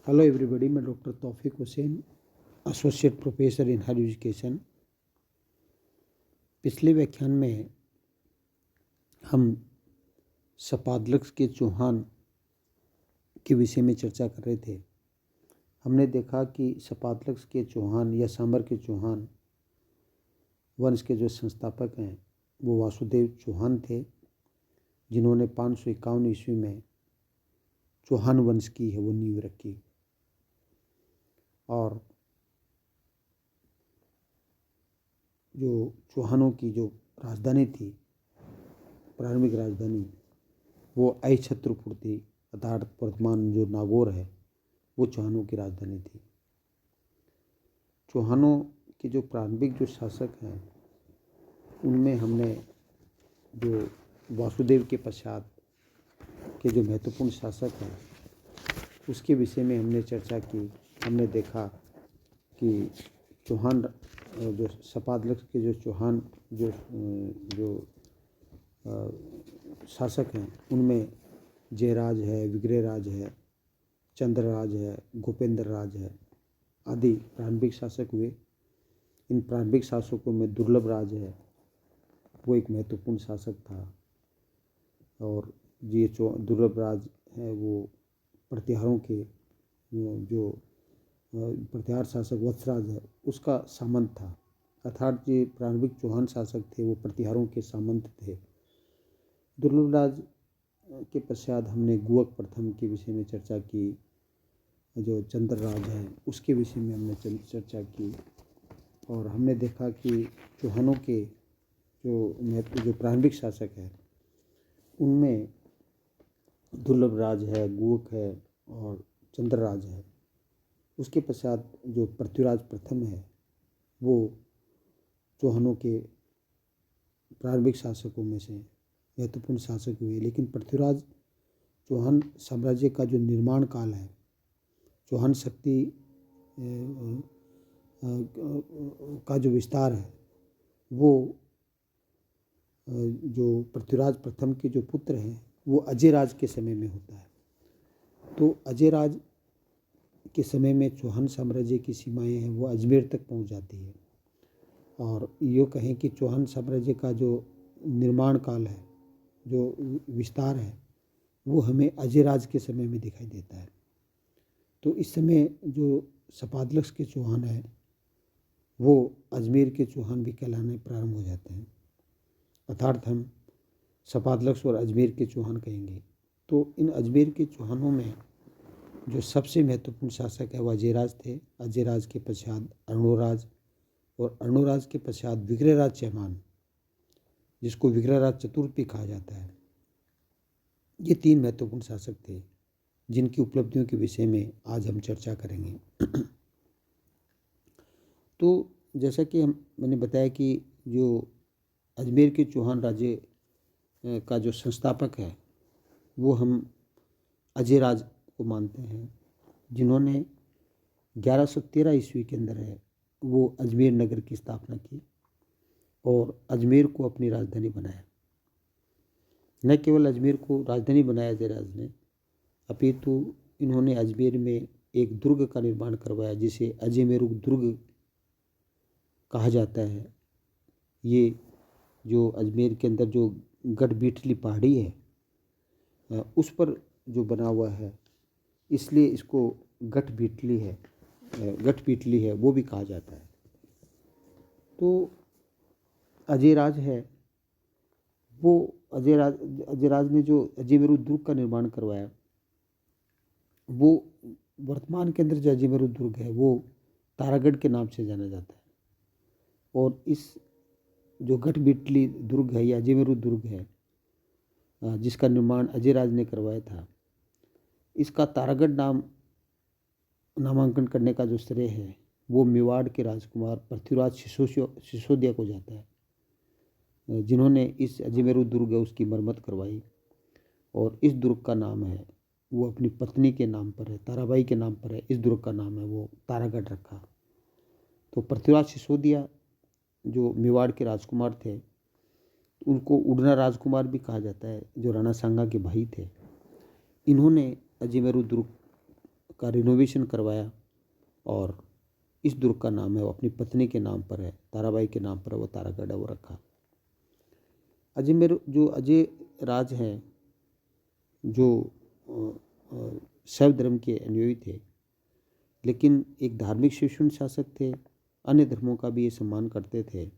Hello everybody, मैं doctor Taufiq Hussain, associate professor in higher education. पिछले व्याख्यान में हम शपादलक्ष के चौहान के विषय में चर्चा कर रहे थे। हमने देखा कि शपादलक्ष के चौहान या सांबर के चौहान वंश के जो संस्थापक हैं वो वासुदेव चौहान थे, जिन्होंने 551 ईस्वी में चौहान वंश की है वो नींव रखी। और जो चौहानों की जो राजधानी थी, प्रारंभिक राजधानी, वो अहिछत्रपुर थी, अर्थात वर्तमान जो नागौर है वो चौहानों की राजधानी थी। चौहानों के जो प्रारंभिक जो शासक हैं उनमें हमने जो वासुदेव के पश्चात के जो महत्वपूर्ण शासक हैं उसके विषय में हमने चर्चा की। हमने देखा कि चौहान जो शपादलक्ष के जो चौहान जो शासक हैं उनमें जयराज है, विग्रहराज है, चंद्रराज है, गोपेंद्र राज है आदि प्रारंभिक शासक हुए। इन प्रारंभिक शासकों में दुर्लभ राज है, वो एक महत्वपूर्ण शासक था। और ये दुर्लभ राज है वो प्रतिहारों के जो प्रतिहार शासक वत्सराज है उसका सामंत था, अर्थात ये प्रारंभिक चौहान शासक थे वो प्रतिहारों के सामंत थे। दुर्लभ राज के पश्चात हमने गुहक प्रथम के विषय में चर्चा की, जो चंद्रराज है उसके विषय में हमने चर्चा की। और हमने देखा कि चौहानों के जो प्रारंभिक शासक है उनमें दुर्लभ राज है, गुहक है और चंद्रराज है। उसके पश्चात जो पृथ्वीराज प्रथम है वो चौहानों के प्रारंभिक शासकों में से महत्वपूर्ण शासक हुए। लेकिन पृथ्वीराज चौहान साम्राज्य का जो निर्माण काल है, चौहान शक्ति का जो विस्तार है वो जो पृथ्वीराज प्रथम के जो पुत्र हैं वो अजयराज के समय में होता है। तो अजयराज के समय में चौहान साम्राज्य की सीमाएं हैं वो अजमेर तक पहुंच जाती है। और ये कहें कि चौहान साम्राज्य का जो निर्माण काल है, जो विस्तार है, वो हमें अजयराज के समय में दिखाई देता है। तो इस समय जो शपादलक्ष के चौहान है वो अजमेर के चौहान भी कहलाने प्रारंभ हो जाते हैं, अर्थात हम शपादलक्ष और अजमेर के चौहान कहेंगे। तो इन अजमेर के चौहानों में जो सबसे महत्वपूर्ण शासक है वह अजयराज थे। अजयराज के पश्चात अर्णोराज और अर्णोराज के पश्चात विग्रहराज चैमान, जिसको विग्रहराज चतुर्थ भी कहा जाता है। ये 3 महत्वपूर्ण शासक थे जिनकी उपलब्धियों के विषय में आज हम चर्चा करेंगे। तो जैसा कि मैंने बताया कि जो अजमेर के चौहान राज्य का जो संस्थापक है वो हम अजयराज को मानते हैं, जिन्होंने 1113 ईस्वी के अंदर है वो अजमेर नगर की स्थापना की और अजमेर को अपनी राजधानी बनाया। न केवल अजमेर को राजधानी बनाया अजयराज ने, अपितु इन्होंने अजमेर में एक दुर्ग का निर्माण करवाया जिसे अजयमेरुग दुर्ग कहा जाता है। ये जो अजमेर के अंदर जो गढ़बीटली पहाड़ी है उस पर जो बना हुआ है, इसलिए इसको गढ़बीटली है वो भी कहा जाता है। तो अजयराज है वो अजयराज ने जो अजयमेरु दुर्ग का निर्माण करवाया, वो वर्तमान के अंदर जो अजयमेरु दुर्ग है वो तारागढ़ के नाम से जाना जाता है। और इस जो गढ़बीटली दुर्ग है या अजयमेरु दुर्ग है जिसका निर्माण अजयराज ने करवाया था, इसका तारागढ़ नामांकन करने का जो श्रेय है वो मेवाड़ के राजकुमार पृथ्वीराज सिसोदिया को जाता है, जिन्होंने इस अजयमेरु दुर्ग है उसकी मरम्मत करवाई। और इस दुर्ग का नाम है वो अपनी पत्नी के नाम पर है, ताराबाई के नाम पर है, इस दुर्ग का नाम है वो तारागढ़ रखा। तो पृथ्वीराज सिसोदिया जो मेवाड़ के राजकुमार थे उनको उड़ना राजकुमार भी कहा जाता है, जो राणा सांगा के भाई थे। इन्होंने अजयमेरु दुर्ग का रिनोवेशन करवाया और इस दुर्ग का नाम है वो अपनी पत्नी के नाम पर है, ताराबाई के नाम पर है, वो तारागढ़ है वो रखा। अजमेर जो अजय राज हैं जो शैव धर्म के अनुयायी थे, लेकिन एक धार्मिक शिक्षण शासक थे, अन्य धर्मों का भी ये सम्मान करते थे,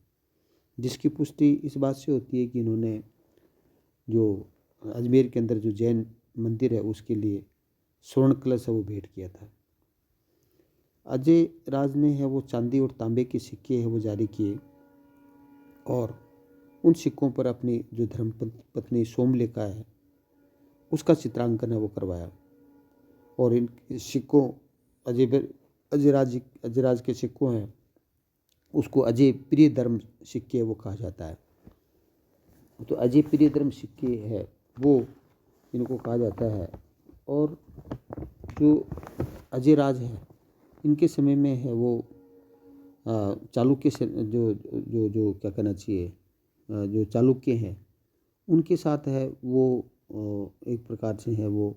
जिसकी पुष्टि इस बात से होती है कि इन्होंने जो अजमेर के अंदर जो जैन मंदिर है उसके लिए स्वर्ण कलश है वो भेंट किया था। अजय राज ने है वो चांदी और तांबे के सिक्के है वो जारी किए और उन सिक्कों पर अपनी जो धर्म पत्नी सोमलेखा है उसका चित्रांकन है वो करवाया और इन सिक्कों अजयराज के सिक्कों हैं उसको अजय प्रिय धर्म सिक्के वो कहा जाता है। तो अजय प्रिय धर्म सिक्के है वो इनको कहा जाता है। और जो अजय राज है इनके समय में है वो चालुक्य से जो जो जो क्या कहना चाहिए जो चालुक्य हैं उनके साथ है वो एक प्रकार से है वो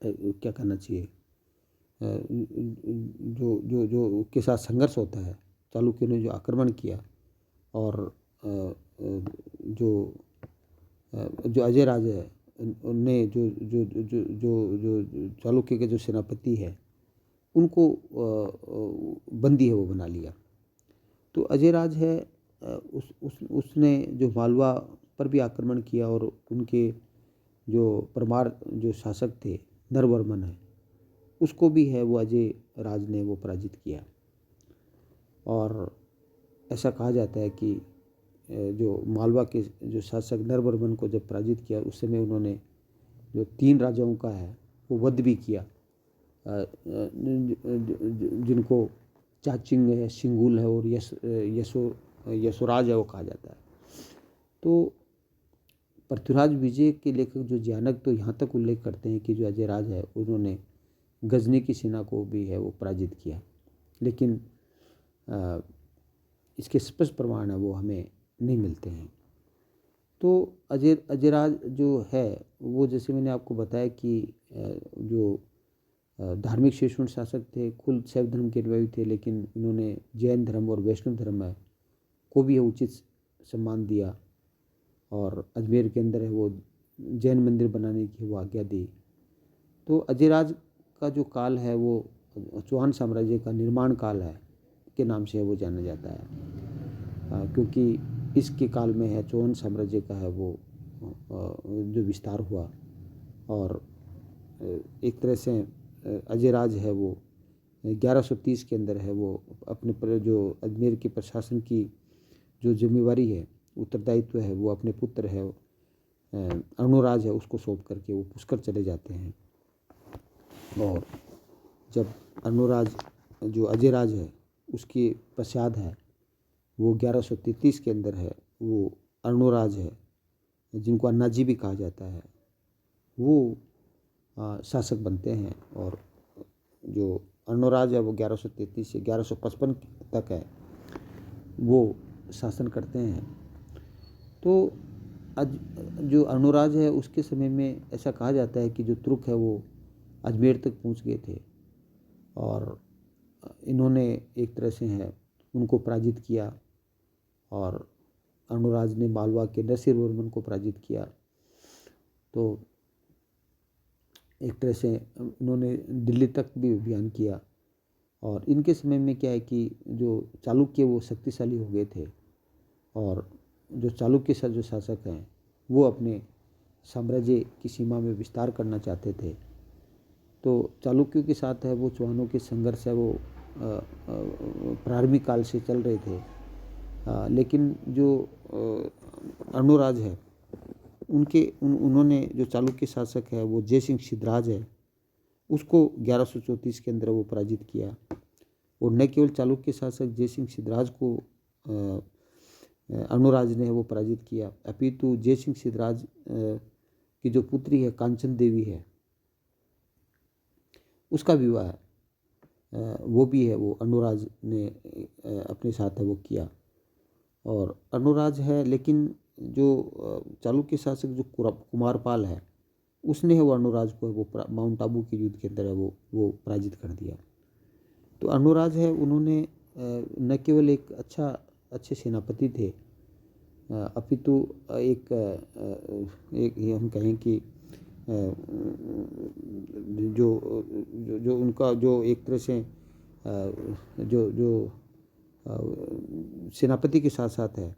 क्या कहना चाहिए जो जो जो के साथ संघर्ष होता है। चालुक्यों ने जो आक्रमण किया और जो जो अजय राज है उनने जो जो जो जो जो चालुक्य के जो सेनापति है उनको बंदी है वो बना लिया। तो अजय राज है उसने जो मालवा पर भी आक्रमण किया और उनके जो परमार जो शासक थे नरवर्मन है उसको भी है वो अजय राज ने वो पराजित किया। और ऐसा कहा जाता है कि जो मालवा के जो शासक नरवर्मन को जब पराजित किया उस समय उन्होंने जो 3 राजाओं का है वो वध भी किया, जिनको चाचिंग है, सिंगुल है और यशोराज है वो कहा जाता है। तो पृथ्वीराज विजय के लेखक जो ज्ञानक तो यहाँ तक उल्लेख करते हैं कि जो अजय राज है उन्होंने गजनी की सेना को भी है वो पराजित किया, लेकिन इसके स्पष्ट प्रमाण है वो हमें नहीं मिलते हैं। तो अजयराज जो है वो जैसे मैंने आपको बताया कि जो धार्मिक शिक्षण शासक थे, कुल शैव धर्म के अनुयायी थे, लेकिन इन्होंने जैन धर्म और वैष्णव धर्म है को भी उचित सम्मान दिया और अजमेर के अंदर है वो जैन मंदिर बनाने की वो आज्ञा दी। तो अजयराज का जो काल है वो चौहान साम्राज्य का निर्माण काल है के नाम से वो जाना जाता है, क्योंकि इसके काल में है चौहान साम्राज्य का है वो जो विस्तार हुआ और एक तरह से अजयराज है वो 1130 के अंदर है वो अपने पर जो अजमेर के प्रशासन की जो जिम्मेवारी है उत्तरदायित्व है वो अपने पुत्र है अनुराज है उसको सौंप करके वो पुष्कर चले जाते हैं। और जब अनुराज जो अजयराज है उसके पश्चात है वो 1133 के अंदर है वो अर्णोराज है जिनको अन्नाजी भी कहा जाता है वो शासक बनते हैं और जो अर्णोराज है वो 1133 से 1155 तक है वो शासन करते हैं। तो जो अर्णोराज है उसके समय में ऐसा कहा जाता है कि जो तुर्क है वो अजमेर तक पहुंच गए थे और इन्होंने एक तरह से है उनको पराजित किया और अर्णोराज ने मालवा के नरसिंहवर्मन को पराजित किया। तो एक तरह से इन्होंने दिल्ली तक भी अभियान किया और इनके समय में क्या है कि जो चालुक्य वो शक्तिशाली हो गए थे और जो चालुक्य से जो शासक हैं वो अपने साम्राज्य की सीमा में विस्तार करना चाहते थे। तो चालुक्यों के साथ है वो चौहानों के संघर्ष है वो प्रारंभिक काल से चल रहे थे, लेकिन जो अर्णोराज है उन्होंने जो चालुक्य शासक है वो जय सिंह सिद्धराज है उसको 1134 के अंदर वो पराजित किया और न केवल चालुक्य शासक जय सिंह सिद्धराज को अर्णोराज ने वो पराजित किया अपितु जय सिंह सिद्धराज की जो पुत्री है कांचन देवी है उसका विवाह वो भी है वो अर्णोराज ने अपने साथ है वो किया। और अर्णोराज है लेकिन जो चालुक्य शासक जो कुमारपाल है उसने है वो अर्णोराज को है वो माउंट आबू के युद्ध के अंदर है वो पराजित कर दिया। तो अर्णोराज है उन्होंने न केवल एक अच्छे सेनापति थे, अपितु एक ये हम कहें कि जो उनका जो एक तरह से जो जो सेनापति के साथ साथ है,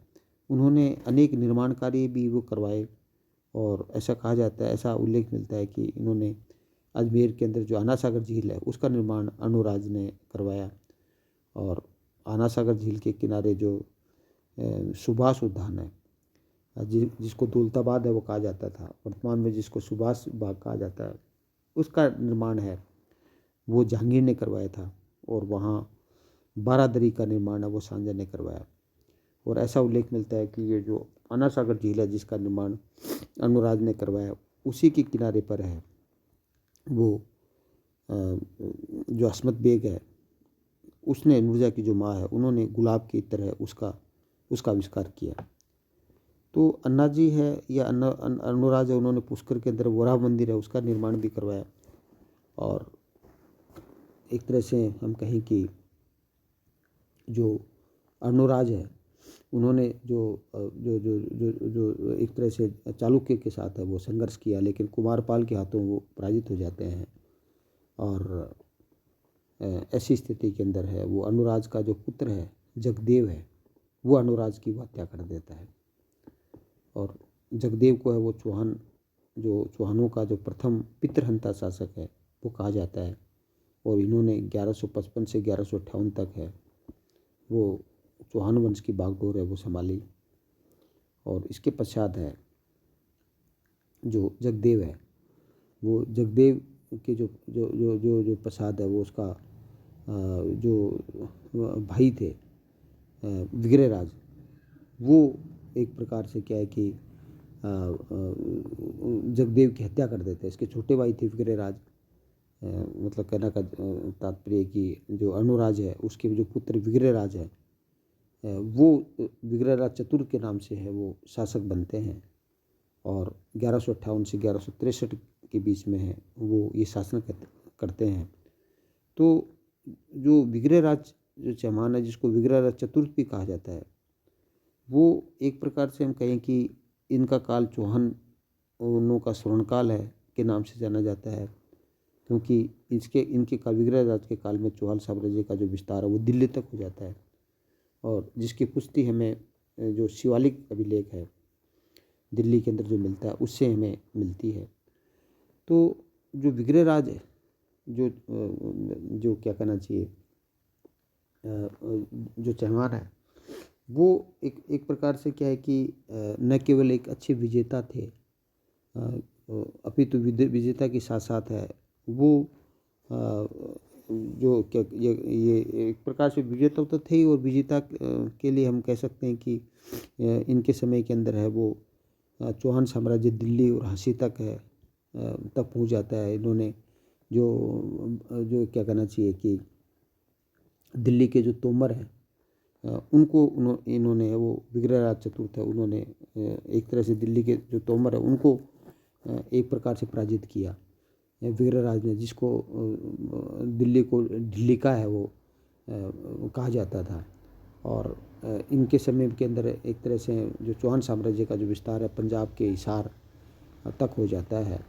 उन्होंने अनेक निर्माण कार्य भी वो करवाए। और ऐसा कहा जाता है, ऐसा उल्लेख मिलता है कि इन्होंने अजमेर के अंदर जो आना सागर झील है उसका निर्माण अर्णोराज ने करवाया। और आना सागर झील के किनारे जो सुभाष उद्यान है, जिसको दौलताबाद है वो कहा जाता था, वर्तमान में जिसको सुभाष बाग कहा जाता है, उसका निर्माण है वो जहांगीर ने करवाया था। और वहाँ बारादरी का निर्माण है वो सांझा ने करवाया। और ऐसा उल्लेख मिलता है कि ये जो आना सागर झील है जिसका निर्माण अर्णोराज ने करवाया, उसी के किनारे पर है वो जो अस्मत बेग है, उसने नूरजहाँ की जो माँ है, उन्होंने गुलाब की तरह उसका आविष्कार किया। तो अन्ना जी है या अर्णोराज है, उन्होंने पुष्कर के अंदर वराह मंदिर है उसका निर्माण भी करवाया। और एक तरह से हम कहें कि जो अर्णोराज है उन्होंने जो जो जो जो जो एक तरह से चालुक्य के साथ है वो संघर्ष किया, लेकिन कुमारपाल के हाथों वो पराजित हो जाते हैं। और ऐसी स्थिति के अंदर है वो अर्णोराज का जो पुत्र है जगदेव है, वो अर्णोराज की हत्या कर देता है। और जगदेव को है वो चौहानों का जो प्रथम पितृहंता शासक है वो कहा जाता है। और इन्होंने 1155 से 1158 तक है वो चौहान वंश की बागडोर है वो संभाली। और इसके पश्चात है जो जगदेव है, वो जगदेव के जो प्रसाद है वो उसका जो भाई थे विग्रहराज, वो एक प्रकार से क्या है कि जगदेव की हत्या कर देते हैं। इसके छोटे भाई थे विग्रहराज, मतलब कहना का तात्पर्य कि जो अर्णोराज है उसके जो पुत्र विग्रहराज है वो विग्रहराज चतुर्थ के नाम से है वो शासक बनते हैं। और 1158 से 1163 के बीच में है वो ये शासन करते हैं। तो जो विग्रहराज जो चौहान है, जिसको विग्रहराज चतुर्थ भी कहा जाता है, वो एक प्रकार से हम कहें कि इनका काल चौहानों का स्वर्णकाल है के नाम से जाना जाता है, क्योंकि इनके काल विग्रहराज के काल में चौहान साम्राज्य का जो विस्तार है वो दिल्ली तक हो जाता है। और जिसकी पुष्टि हमें जो शिवालिक अभिलेख है दिल्ली के अंदर जो मिलता है उससे हमें मिलती है। तो जो विग्रहराज है जो क्या कहना चाहिए जो चौहान है वो एक प्रकार से क्या है कि न केवल एक अच्छे विजेता थे, अपितु विजेता के साथ साथ है वो जो क्या ये एक प्रकार से विजेता तो थे ही, और विजेता के लिए हम कह सकते हैं कि इनके समय के अंदर है वो चौहान साम्राज्य दिल्ली और झांसी तक है तक पहुंच जाता है। इन्होंने जो क्या कहना चाहिए कि दिल्ली के जो तोमर हैं उनको इन्होंने वो विग्रहराज चतुर्थ है उन्होंने एक तरह से दिल्ली के जो तोमर है उनको एक प्रकार से पराजित किया विग्रहराज ने, जिसको दिल्ली को ढिल्लिका है वो कहा जाता था। और इनके समय के अंदर एक तरह से जो चौहान साम्राज्य का जो विस्तार है पंजाब के हिसार तक हो जाता है।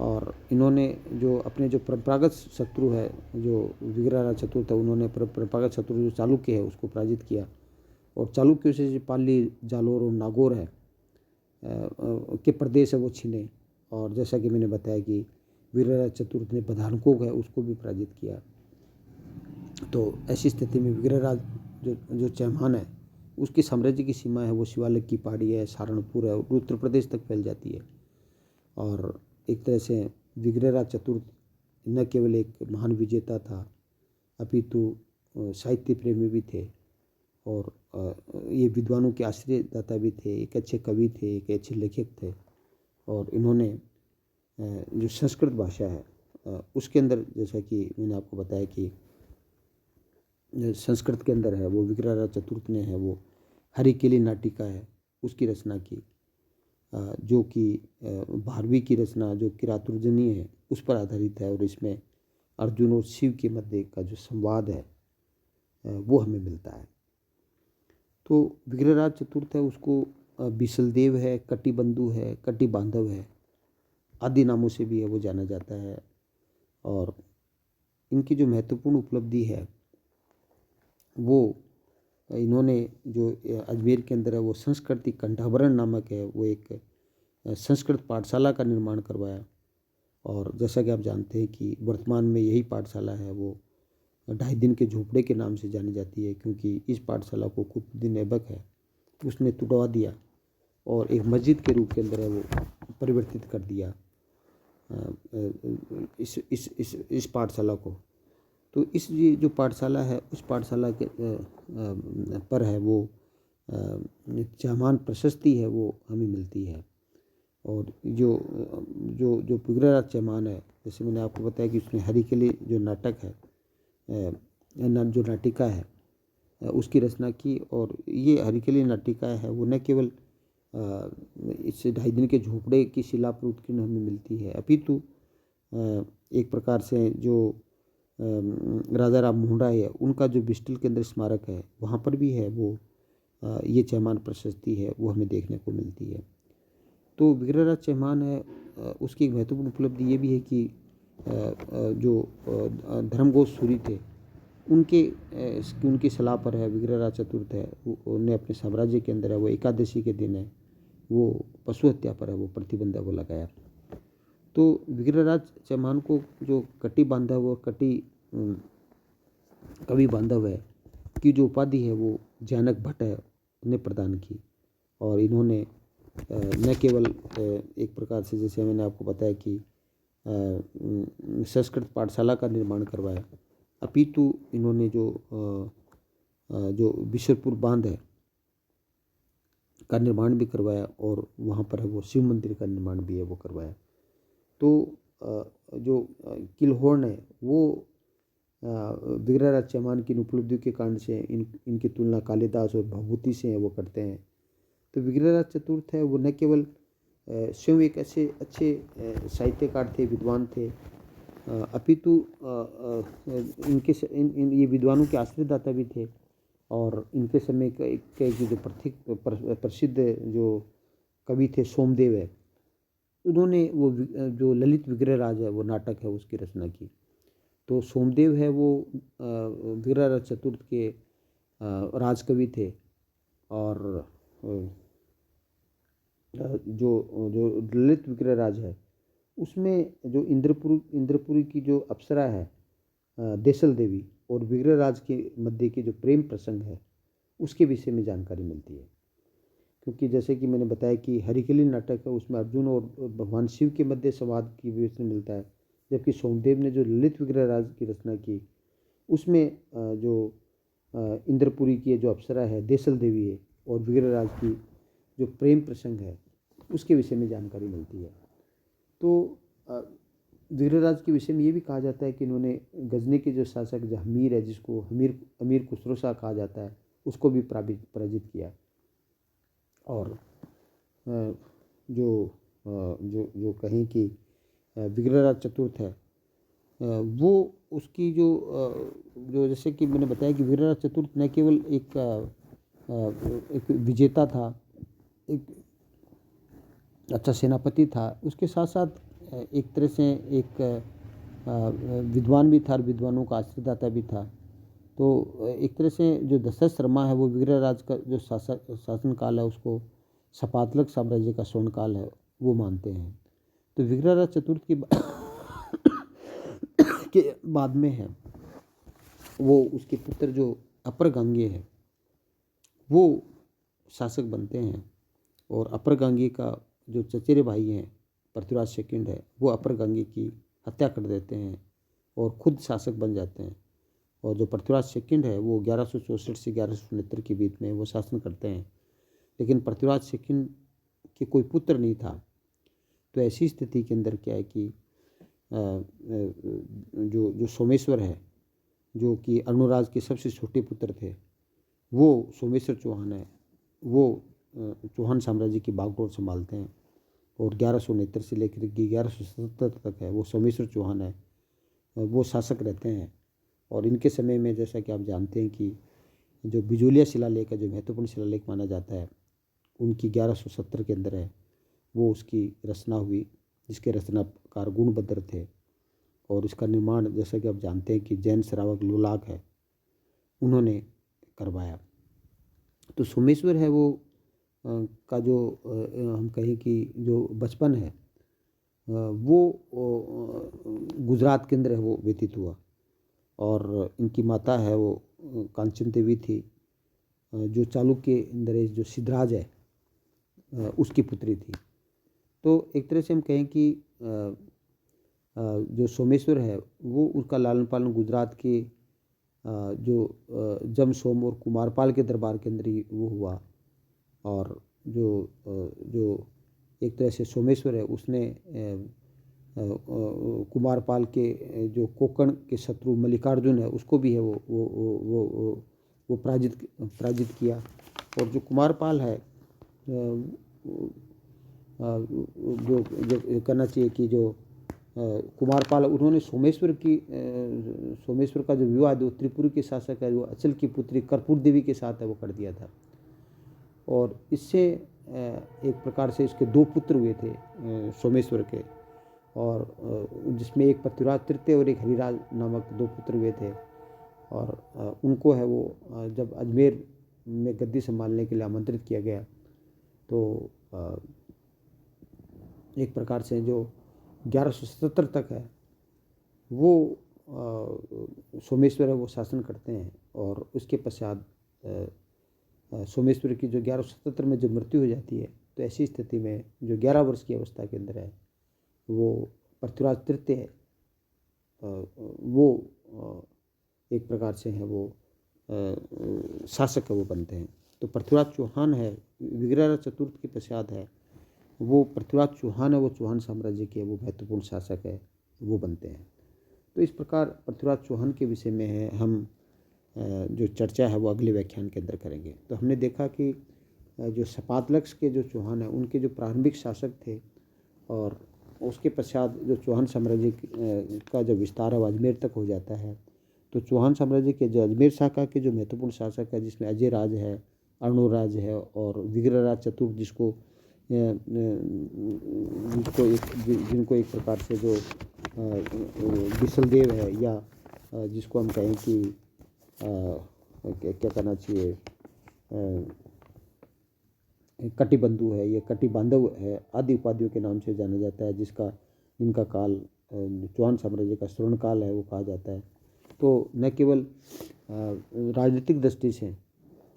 और इन्होंने जो अपने जो परंपरागत शत्रु है जो विग्रहराज चतुर्थ है, उन्होंने परंपरागत शत्रु जो चालुक्य है उसको पराजित किया। और चालुक्यों से जो पाली, जालोर और नागौर है के प्रदेश है वो छीने। और जैसा कि मैंने बताया कि विग्रहराज चतुर्थ ने बधानकों है उसको भी पराजित किया। तो ऐसी स्थिति में विग्रहराज जो चौहान है उसकी साम्राज्य की सीमा है वो शिवालिक की पहाड़ी है, सहारनपुर है, उत्तर प्रदेश तक फैल जाती है। और एक तरह से विग्रहराज चतुर्थ न केवल एक महान विजेता था अपितु साहित्य प्रेमी भी थे, और ये विद्वानों के आश्रयदाता भी थे, एक अच्छे कवि थे, एक अच्छे लेखक थे। और इन्होंने जो संस्कृत भाषा है उसके अंदर, जैसा कि मैंने आपको बताया कि संस्कृत के अंदर है वो विग्रहराज चतुर्थ ने है वो हरिकेली नाटिका है उसकी रचना की। जो कि भारवी की रचना जो किरातुर्जनी है उस पर आधारित है, और इसमें अर्जुन और शिव के मध्य का जो संवाद है वो हमें मिलता है। तो विग्रहराज चतुर्थ है उसको बिसलदेव है, कटिबंधु है, कटि बांधव है आदि नामों से भी है वो जाना जाता है। और इनकी जो महत्वपूर्ण उपलब्धि है वो इन्होंने जो अजमेर के अंदर है वो संस्कृति कंठाभरण नामक है, वो एक संस्कृत पाठशाला का निर्माण करवाया। और जैसा कि आप जानते हैं कि वर्तमान में यही पाठशाला है वो 2.5 दिन के झोपड़े के नाम से जानी जाती है, क्योंकि इस पाठशाला को कुतुबुद्दीन ऐबक है उसने तुड़वा दिया और एक मस्जिद के रूप के अंदर है वो परिवर्तित कर दिया इस पाठशाला को। तो इस ये जो पाठशाला है उस पाठशाला के पर है वो चयमान प्रशस्ति है वो हमें मिलती है। और जो जो जो विग्रहराज चयमान है, जैसे मैंने आपको बताया कि उसमें हरि के लिए जो नाटक है जो नाटिका है उसकी रचना की। और ये हरि के लिए नाटिका है वो न केवल इससे 2.5 दिन के झोपड़े की शिला पर उत्कीर्ण हमें मिलती है, अपितु एक प्रकार से जो राजा राम मोहन राय है उनका जो बिस्टिल के अंदर स्मारक है वहाँ पर भी है वो ये चयमान प्रशस्ति है वो हमें देखने को मिलती है। तो विग्रहराज चयमान है उसकी एक महत्वपूर्ण उपलब्धि ये भी है कि जो धर्मघोष सूरी थे उनकी सलाह पर है विग्रहराज चतुर्थ है उन्होंने अपने साम्राज्य के अंदर है वो एकादशी के दिन है वो पशु हत्या पर है वो प्रतिबंध वो लगाया। तो विग्रहराज चयमान को जो कटि बांधव और कवि बांधव है की जो उपाधि है वो जानक भट्ट है ने प्रदान की। और इन्होंने न केवल एक प्रकार से जैसे मैंने आपको बताया कि संस्कृत पाठशाला का निर्माण करवाया, अपितु इन्होंने जो बिशरपुर बांध है का निर्माण भी करवाया और वहाँ पर है वो शिव मंदिर का निर्माण भी है वो करवाया। तो जो किलहोर्न है वो विग्रहराज चयमान की उपलब्धियों के कारण से इनकी तुलना कालिदास और भभूति से है वो करते हैं। तो विग्रहराज चतुर्थ है वो न केवल स्वयं एक ऐसे अच्छे साहित्यकार थे, विद्वान थे, अपितु ये विद्वानों के आश्रयदाता भी थे। और इनके समय के जो प्रसिद्ध जो कवि थे सोमदेव है उन्होंने वो जो ललित विग्रहराज है वो नाटक है उसकी रचना की। तो सोमदेव है वो विग्रहराज चतुर्थ के राजकवि थे। और जो ललित विग्रहराज है उसमें जो इंद्रपुरी की जो अप्सरा है देसल देवी और विग्रहराज के मध्य के जो प्रेम प्रसंग है उसके विषय में जानकारी मिलती है। क्योंकि जैसे कि मैंने बताया कि हरिकेली नाटक है उसमें अर्जुन और भगवान शिव के मध्य संवाद की विषय मिलता है, जबकि सोमदेव ने जो ललित विग्रहराज की रचना की उसमें जो इंद्रपुरी की जो अप्सरा है देसल देवी है और विग्रहराज की जो प्रेम प्रसंग है उसके विषय में जानकारी मिलती है। तो विग्रहराज के विषय में ये भी कहा जाता है कि इन्होंने गजनी के जो शासक जहांगीर है जिसको अमीर खुसरो शाह कहा जाता है उसको भी पराजित किया। और जो कहें कि विग्रहराज चतुर्थ है वो उसकी जो जैसे कि मैंने बताया कि विग्रहराज चतुर्थ न केवल एक विजेता था, एक अच्छा सेनापति था, उसके साथ साथ एक तरह से एक विद्वान भी था और विद्वानों का आश्रयदाता भी था। तो एक तरह से जो दशरथ शर्मा है वो विग्रहराज का जो शासन काल है उसको सपातलक साम्राज्य का स्वर्ण काल है वो मानते हैं। तो विग्रहराज चतुर्थ के बाद में है वो उसके पुत्र जो अपर गांगे है वो शासक बनते हैं। और अपर गांगे का जो चचेरे भाई हैं पृथ्वीराज सेकंड है वो अपर गांगे की हत्या कर देते हैं और खुद शासक बन जाते हैं। और जो पृथ्वीराज सेकंड है वो 1164 से 1169 के बीच में वो शासन करते हैं, लेकिन पृथ्वीराज सेकंड के कोई पुत्र नहीं था। तो ऐसी स्थिति के अंदर क्या है कि जो सोमेश्वर है जो कि अर्णोराज के सबसे छोटे पुत्र थे वो सोमेश्वर चौहान है वो चौहान साम्राज्य की बागडोर संभालते हैं और 1169 से लेकर के 1177 तक है वो सोमेश्वर चौहान है, वो शासक रहते हैं। और इनके समय में जैसा कि आप जानते हैं कि जो बिजोलिया शिलालेख है, जो महत्वपूर्ण शिलालेख माना जाता है, उनकी 1170 के अंदर है वो उसकी रचना हुई, जिसके रचनाकार गुणभद्र थे। और इसका निर्माण जैसा कि आप जानते हैं कि जैन श्रावक लोलाक है, उन्होंने करवाया। तो सोमेश्वर है वो का जो हम कहें कि जो बचपन है वो गुजरात के अंदर है वो व्यतीत हुआ। और इनकी माता है वो कांचन देवी थी, जो चालुक्य नरेश जो सिद्धराज है उसकी पुत्री थी। तो एक तरह से हम कहें कि जो सोमेश्वर है वो उसका लालन पालन गुजरात के जो जम सोम और कुमारपाल के दरबार के अंदर ही वो हुआ। और जो एक तरह से सोमेश्वर है उसने कुमारपाल के जो कोंकण के शत्रु मल्लिकार्जुन है उसको भी है वो पराजित किया। और जो कुमारपाल है जो जो करना चाहिए कि जो कुमारपाल उन्होंने सोमेश्वर का जो विवाह वो त्रिपुरी के शासक है वो अचल की पुत्री कर्पूर देवी के साथ है वो कर दिया था। और इससे एक प्रकार से इसके दो पुत्र हुए थे सोमेश्वर के, और जिसमें एक पृथ्वीराज तृतीय और एक हरिराज नामक दो पुत्र हुए थे। और उनको है वो जब अजमेर में गद्दी संभालने के लिए आमंत्रित किया गया तो एक प्रकार से जो 1177 तक है वो सोमेश्वर है वो शासन करते हैं। और उसके पश्चात सोमेश्वर की जो 1177 में जो मृत्यु हो जाती है, तो ऐसी स्थिति में जो 11 वर्ष की अवस्था के अंदर है वो पृथ्वीराज तृतीय वो एक प्रकार से है वो शासक है वो बनते हैं। तो पृथ्वीराज चौहान है विग्रहराज चतुर्थ के पश्चात है वो पृथ्वीराज चौहान है वो चौहान साम्राज्य के वो महत्वपूर्ण शासक है वो बनते हैं। तो इस प्रकार पृथ्वीराज चौहान के विषय में है हम जो चर्चा है वो अगले व्याख्यान के अंदर करेंगे। तो हमने देखा कि जो सपातलक्ष के जो चौहान है उनके जो प्रारंभिक शासक थे और उसके पश्चात जो चौहान साम्राज्य का जो विस्तार है वो अजमेर तक हो जाता है। तो चौहान साम्राज्य के जो अजमेर शाखा के जो महत्वपूर्ण शासक है जिसमें अजय राज है, अर्णोराज है और विग्रहराज चतुर्थ जिनको एक प्रकार से जो बिसलदेव है या जिसको हम कहें कि क्या कहना चाहिए कटिबंधु है या कटिबांधव है आदि उपाधियों के नाम से जाना जाता है, जिनका काल चौहान साम्राज्य का स्वर्ण काल है वो कहा जाता है। तो न केवल राजनीतिक दृष्टि से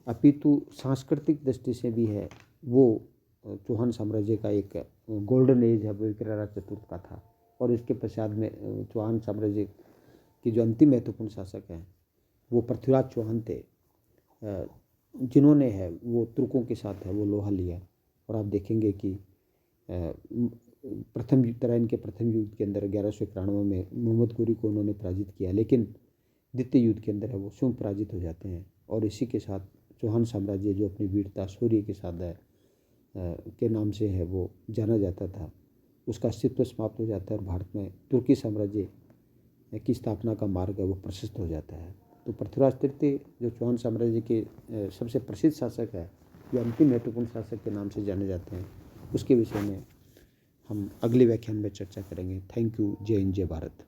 अपितु सांस्कृतिक दृष्टि से भी है वो चौहान साम्राज्य का एक गोल्डन एज है वो विग्रहराज चतुर्थ का था। और इसके पश्चात में चौहान साम्राज्य की जो अंतिम महत्वपूर्ण शासक हैं वो पृथ्वीराज चौहान थे, जिन्होंने है वो तुर्कों के साथ है वो लोहा लिया। और आप देखेंगे कि तराइन के प्रथम युद्ध के अंदर 1191 में मोहम्मद गोरी को उन्होंने पराजित किया, लेकिन द्वितीय युद्ध के अंदर है वो स्वयं पराजित हो जाते हैं। और इसी के साथ चौहान साम्राज्य जो अपनी वीरता शौर्य के साथ है के नाम से है वो जाना जाता था, उसका अस्तित्व समाप्त हो जाता है और भारत में तुर्की साम्राज्य की स्थापना का मार्ग है वो प्रशस्त हो जाता है। तो पृथ्वीराज तृतीय जो चौहान साम्राज्य के सबसे प्रसिद्ध शासक है, जो अंतिम महत्वपूर्ण शासक के नाम से जाने जाते हैं, उसके विषय में हम अगले व्याख्यान में चर्चा करेंगे। Thank you. जय हिंद, जय भारत।